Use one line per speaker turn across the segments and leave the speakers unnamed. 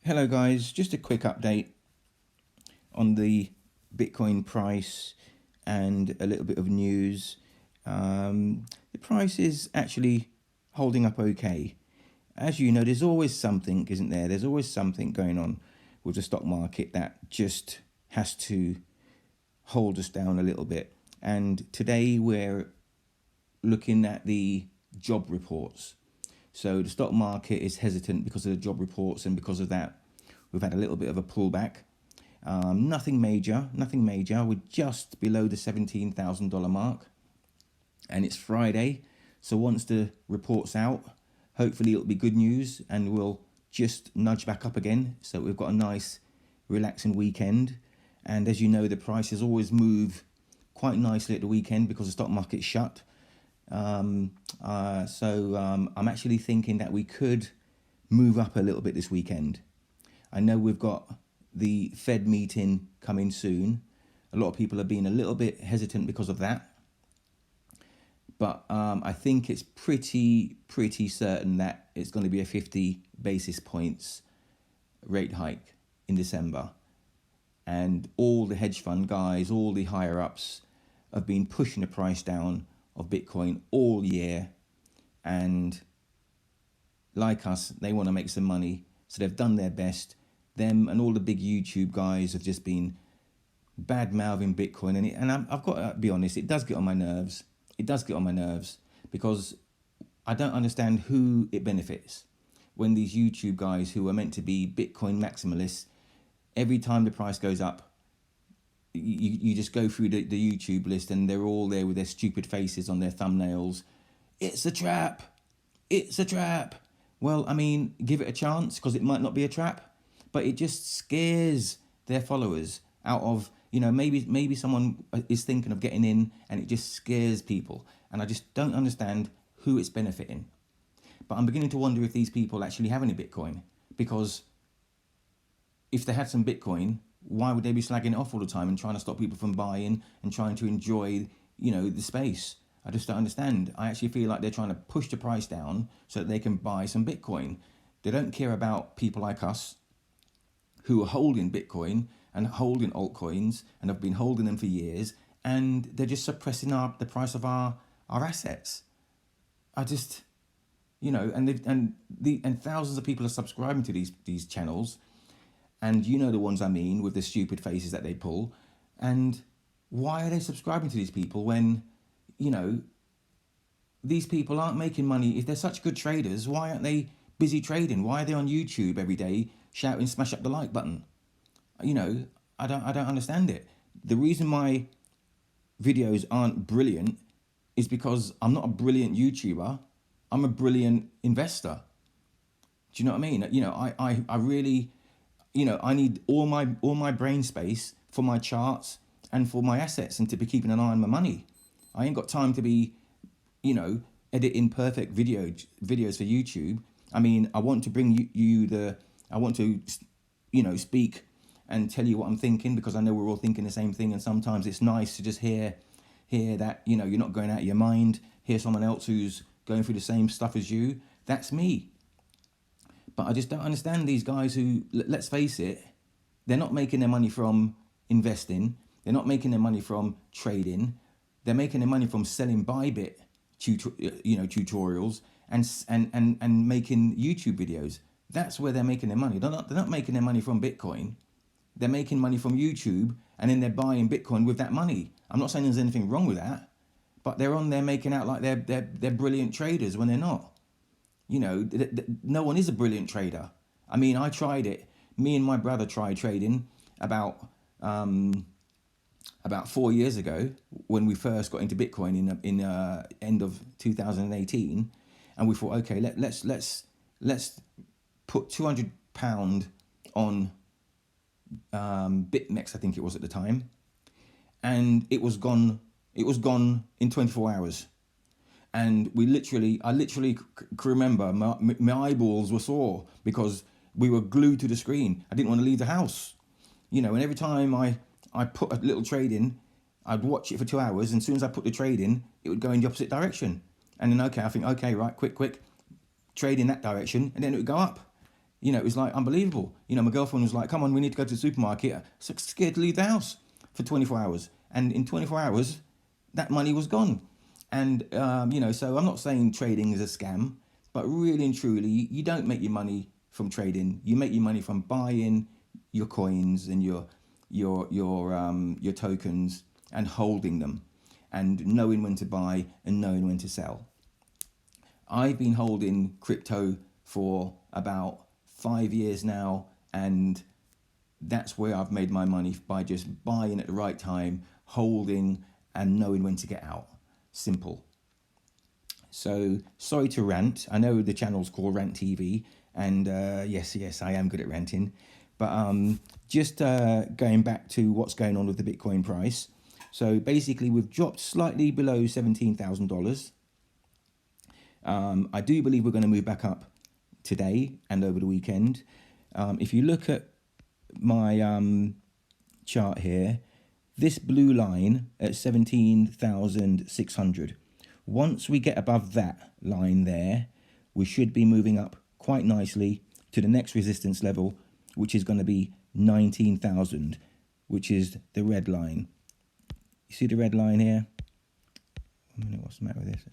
Hello guys, just a quick update on the Bitcoin price and a little bit of news. The price is actually holding up okay. As you know, there's always something, isn't there? There's always something going on with the stock market that just has to hold us down a little bit. And today we're looking at the job reports. So the stock market is hesitant because of the job reports, and because of that, we've had a little bit of a pullback. Nothing major. We're just below the $17,000 mark, and it's Friday. So once the report's out, hopefully it'll be good news, and we'll just nudge back up again. So we've got a nice, relaxing weekend. And as you know, the prices always move quite nicely at the weekend because the stock market's shut. I'm actually thinking that we could move up a little bit this weekend. I know we've got the Fed meeting coming soon. A lot of people are being a little bit hesitant because of that. But I think it's pretty certain that it's going to be a 50 basis points rate hike in December. And all the hedge fund guys, all the higher ups have been pushing the price down of Bitcoin all year, and like us, they want to make some money, so they've done their best. Them and all the big YouTube guys have just been bad mouthing Bitcoin, and I've got to be honest, it does get on my nerves. It does get on my nerves because I don't understand who it benefits when these YouTube guys who are meant to be Bitcoin maximalists, every time the price goes up, you just go through the YouTube list and they're all there with their stupid faces on their thumbnails. It's a trap. It's a trap. Well, I mean, give it a chance, because it might not be a trap, but it just scares their followers out of, maybe someone is thinking of getting in, and it just scares people. And I just don't understand who it's benefiting. But I'm beginning to wonder if these people actually have any Bitcoin, because if they had some Bitcoin, why would they be slagging it off all the time and trying to stop people from buying and trying to enjoy, the space? I just don't understand. I actually feel like they're trying to push the price down so that they can buy some Bitcoin. They don't care about people like us who are holding Bitcoin and holding altcoins and have been holding them for years, and they're just suppressing the price of our assets. I just, and thousands of people are subscribing to these channels. And the ones I mean, with the stupid faces that they pull. And why are they subscribing to these people when, these people aren't making money? If they're such good traders, why aren't they busy trading? Why are they on YouTube every day shouting, smash up the like button? I don't understand it. The reason my videos aren't brilliant is because I'm not a brilliant YouTuber. I'm a brilliant investor. Do you know what I mean? I really... I need all my brain space for my charts and for my assets, and to be keeping an eye on my money. I ain't got time to be, editing perfect videos for YouTube. I mean, I want to bring I want to, speak and tell you what I'm thinking, because I know we're all thinking the same thing. And sometimes it's nice to just hear that, you're not going out of your mind, hear someone else who's going through the same stuff as you. That's me. But I just don't understand these guys who, let's face it, they're not making their money from investing. They're not making their money from trading. They're making their money from selling Bybit tutorials and making YouTube videos. That's where they're making their money. They're not making their money from Bitcoin. They're making money from YouTube, and then they're buying Bitcoin with that money. I'm not saying there's anything wrong with that, but they're on there making out like they're brilliant traders when they're not. No one is a brilliant trader. I mean, I tried it. Me and my brother tried trading about 4 years ago, when we first got into Bitcoin in end of 2018, and we thought, okay, let's put £200 on BitMEX, I think it was at the time, and it was gone. It was gone in 24 hours. And I literally remember my eyeballs were sore because we were glued to the screen. I didn't want to leave the house, and every time I put a little trade in, I'd watch it for 2 hours, and as soon as I put the trade in, it would go in the opposite direction. And then, I think, right, quick, trade in that direction, and then it would go up. You know, it was like unbelievable. You know, my girlfriend was like, come on, we need to go to the supermarket. I was like, scared to leave the house for 24 hours. And in 24 hours, that money was gone. And, you know, so I'm not saying trading is a scam, but really and truly, you don't make your money from trading. You make your money from buying your coins and your tokens and holding them and knowing when to buy and knowing when to sell. I've been holding crypto for about 5 years now, and that's where I've made my money, by just buying at the right time, holding, and knowing when to get out. Simple. So sorry to rant. I know the channel's called Rant TV, and yes, I am good at ranting. But just going back to what's going on with the Bitcoin price. So basically, we've dropped slightly below $17,000. I do believe we're going to move back up today and over the weekend. If you look at my chart here, this blue line at 17,600, once we get above that line there, we should be moving up quite nicely to the next resistance level, which is going to be 19,000, which is the red line. You see the red line here? 1 minute, what's the matter with this?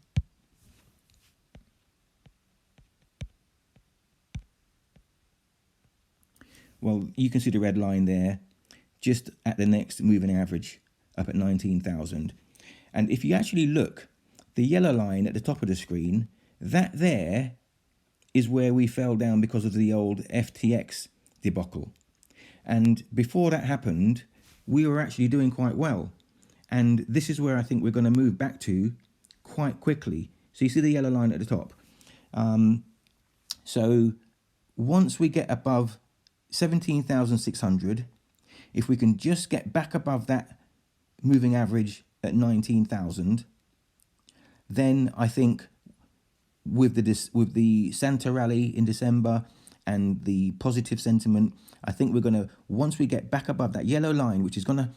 Well, you can see the red line there, just at the next moving average, up at 19,000. And if you actually look, the yellow line at the top of the screen, that there is where we fell down because of the old FTX debacle. And before that happened, we were actually doing quite well. And this is where I think we're going to move back to quite quickly. So you see the yellow line at the top. So once we get above 17,600, if we can just get back above that moving average at 19,000, then I think with the Santa rally in December and the positive sentiment, I think we're gonna, once we get back above that yellow line, which is gonna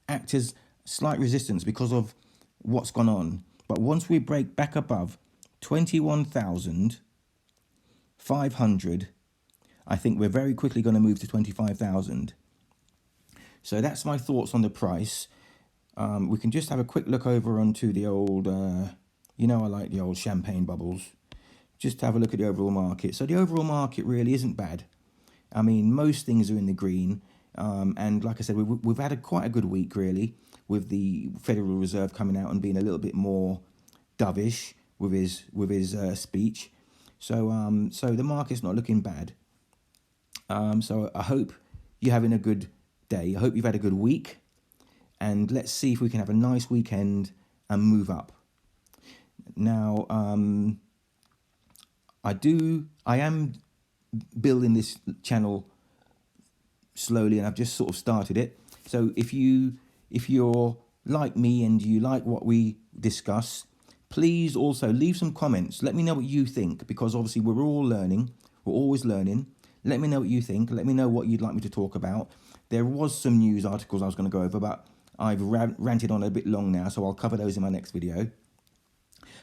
act as slight resistance because of what's gone on, but once we break back above 21,500, I think we're very quickly going to move to 25,000. So that's my thoughts on the price. We can just have a quick look over onto the old, you know, I like the old champagne bubbles. Just have a look at the overall market. So the overall market really isn't bad. I mean, most things are in the green. And like I said, we've had quite a good week, really, with the Federal Reserve coming out and being a little bit more dovish with his speech. So so the market's not looking bad. So I hope you're having a good day. I hope you've had a good week. And let's see if we can have a nice weekend and move up. Now, I am building this channel slowly, and I've just sort of started it. So if you're like me and you like what we discuss, please also leave some comments. Let me know what you think, because obviously we're all learning. We're always learning. Let me know what you think. Let me know what you'd like me to talk about. There was some news articles I was going to go over, but I've ranted on a bit long now, so I'll cover those in my next video.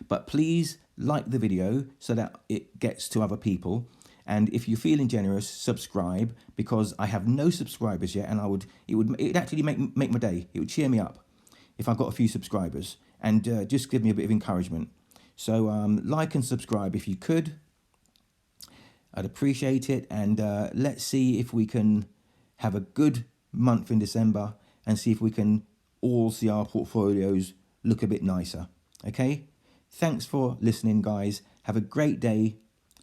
But please like the video so that it gets to other people. And if you're feeling generous, subscribe, because I have no subscribers yet, and it would actually make my day. It would cheer me up if I got a few subscribers, and just give me a bit of encouragement. So like and subscribe if you could. I'd appreciate it, and let's see if we can have a good month in December and see if we can all see our portfolios look a bit nicer. Okay? Thanks for listening, guys. Have a great day.